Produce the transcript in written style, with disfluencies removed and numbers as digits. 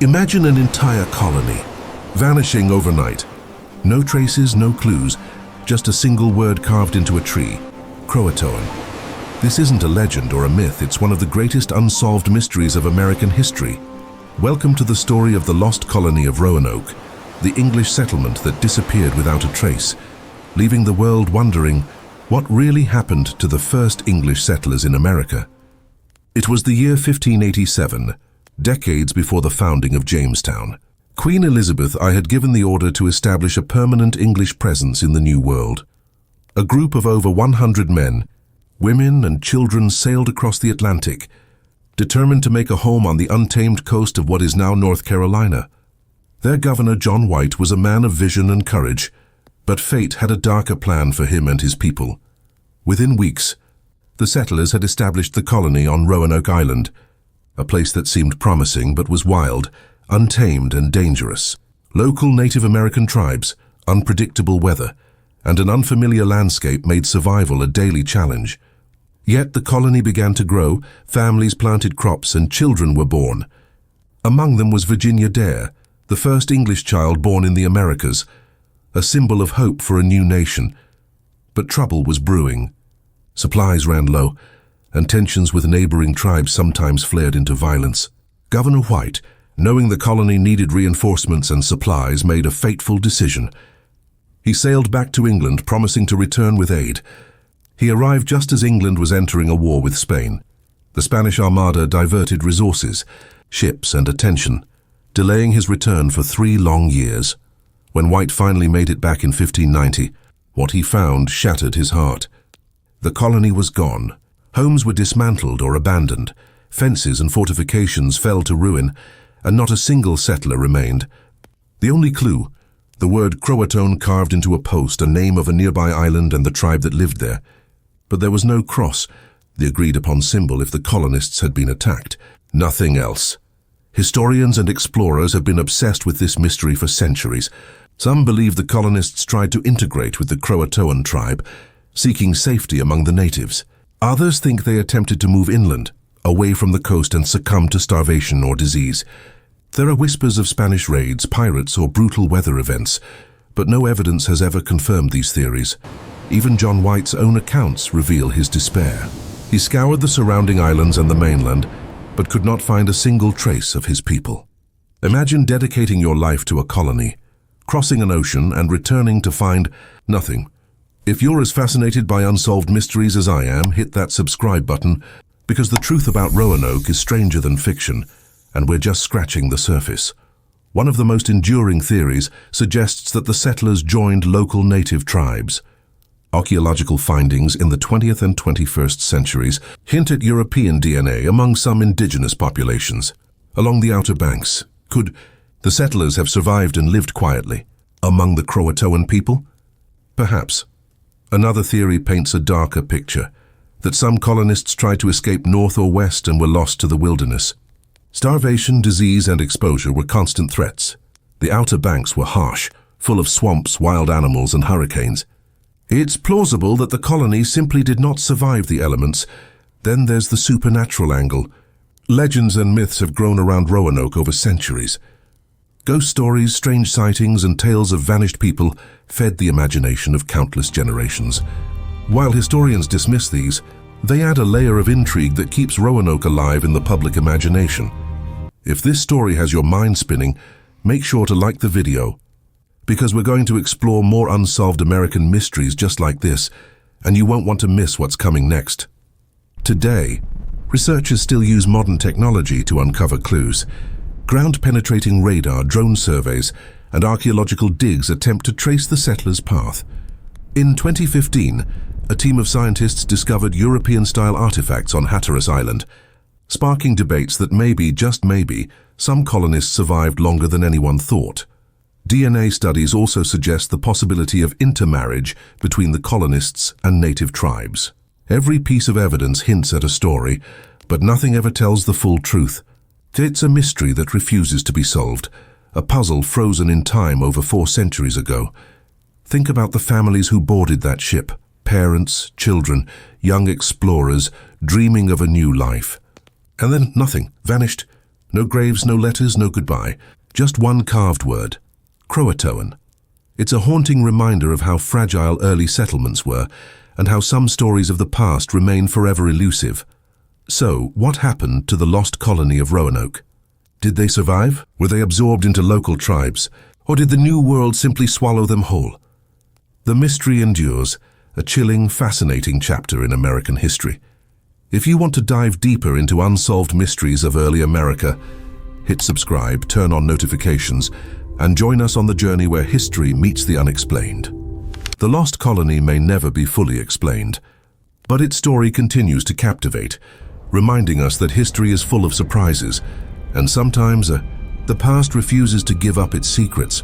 Imagine an entire colony, vanishing overnight. No traces, no clues, just a single word carved into a tree, Croatoan. This isn't a legend or a myth, it's one of the greatest unsolved mysteries of American history. Welcome to the story of the Lost Colony of Roanoke, the English settlement that disappeared without a trace, leaving the world wondering what really happened to the first English settlers in America. It was the year 1587, decades before the founding of Jamestown. Queen Elizabeth I had given the order to establish a permanent English presence in the New World. A group of over 100 men, women and children sailed across the Atlantic, determined to make a home on the untamed coast of what is now North Carolina. Their governor, John White, was a man of vision and courage, but fate had a darker plan for him and his people. Within weeks, the settlers had established the colony on Roanoke Island, a place that seemed promising but was wild, untamed and dangerous. Local Native American tribes, unpredictable weather, and an unfamiliar landscape made survival a daily challenge. Yet the colony began to grow, families planted crops, and children were born. Among them was Virginia Dare, the first English child born in the Americas, a symbol of hope for a new nation. But trouble was brewing. Supplies ran low, and tensions with neighboring tribes sometimes flared into violence. Governor White, knowing the colony needed reinforcements and supplies, made a fateful decision. He sailed back to England, promising to return with aid. He arrived just as England was entering a war with Spain. The Spanish Armada diverted resources, ships and attention, delaying his return for 3 long years. When White finally made it back in 1590, what he found shattered his heart. The colony was gone. Homes were dismantled or abandoned. Fences and fortifications fell to ruin, and not a single settler remained. The only clue, the word Croatoan carved into a post, a name of a nearby island and the tribe that lived there. But there was no cross, the agreed-upon symbol if the colonists had been attacked. Nothing else. Historians and explorers have been obsessed with this mystery for centuries. Some believe the colonists tried to integrate with the Croatoan tribe, seeking safety among the natives. Others think they attempted to move inland, away from the coast, and succumb to starvation or disease. There are whispers of Spanish raids, pirates, or brutal weather events, but no evidence has ever confirmed these theories. Even John White's own accounts reveal his despair. He scoured the surrounding islands and the mainland, but could not find a single trace of his people. Imagine dedicating your life to a colony, crossing an ocean and returning to find nothing. If you're as fascinated by unsolved mysteries as I am, hit that subscribe button, because the truth about Roanoke is stranger than fiction, and we're just scratching the surface. One of the most enduring theories suggests that the settlers joined local native tribes. Archaeological findings in the 20th and 21st centuries hint at European DNA among some indigenous populations. Along the Outer Banks, could the settlers have survived and lived quietly among the Croatoan people? Perhaps. Another theory paints a darker picture, that some colonists tried to escape north or west and were lost to the wilderness. Starvation, disease, and exposure were constant threats. The Outer Banks were harsh, full of swamps, wild animals, and hurricanes. It's plausible that the colony simply did not survive the elements. Then there's the supernatural angle. Legends and myths have grown around Roanoke over centuries. Ghost stories, strange sightings, and tales of vanished people fed the imagination of countless generations. While historians dismiss these, they add a layer of intrigue that keeps Roanoke alive in the public imagination. If this story has your mind spinning, make sure to like the video, because we're going to explore more unsolved American mysteries just like this, and you won't want to miss what's coming next. Today, researchers still use modern technology to uncover clues. Ground-penetrating radar, drone surveys, and archaeological digs attempt to trace the settlers' path. In 2015, a team of scientists discovered European-style artifacts on Hatteras Island, sparking debates that maybe, just maybe, some colonists survived longer than anyone thought. DNA studies also suggest the possibility of intermarriage between the colonists and native tribes. Every piece of evidence hints at a story, but nothing ever tells the full truth. It's a mystery that refuses to be solved, a puzzle frozen in time over 4 centuries ago. Think about the families who boarded that ship, parents, children, young explorers, dreaming of a new life. And then nothing, vanished. No graves, no letters, no goodbye. Just one carved word. Croatoan. It's a haunting reminder of how fragile early settlements were and how some stories of the past remain forever elusive. So, what happened to the Lost Colony of Roanoke? Did they survive? Were they absorbed into local tribes? Or did the New World simply swallow them whole? The mystery endures, a chilling, fascinating chapter in American history. If you want to dive deeper into unsolved mysteries of early America, hit subscribe, turn on notifications, and join us on the journey where history meets the unexplained. The Lost Colony may never be fully explained, but its story continues to captivate, reminding us that history is full of surprises, and sometimes the past refuses to give up its secrets.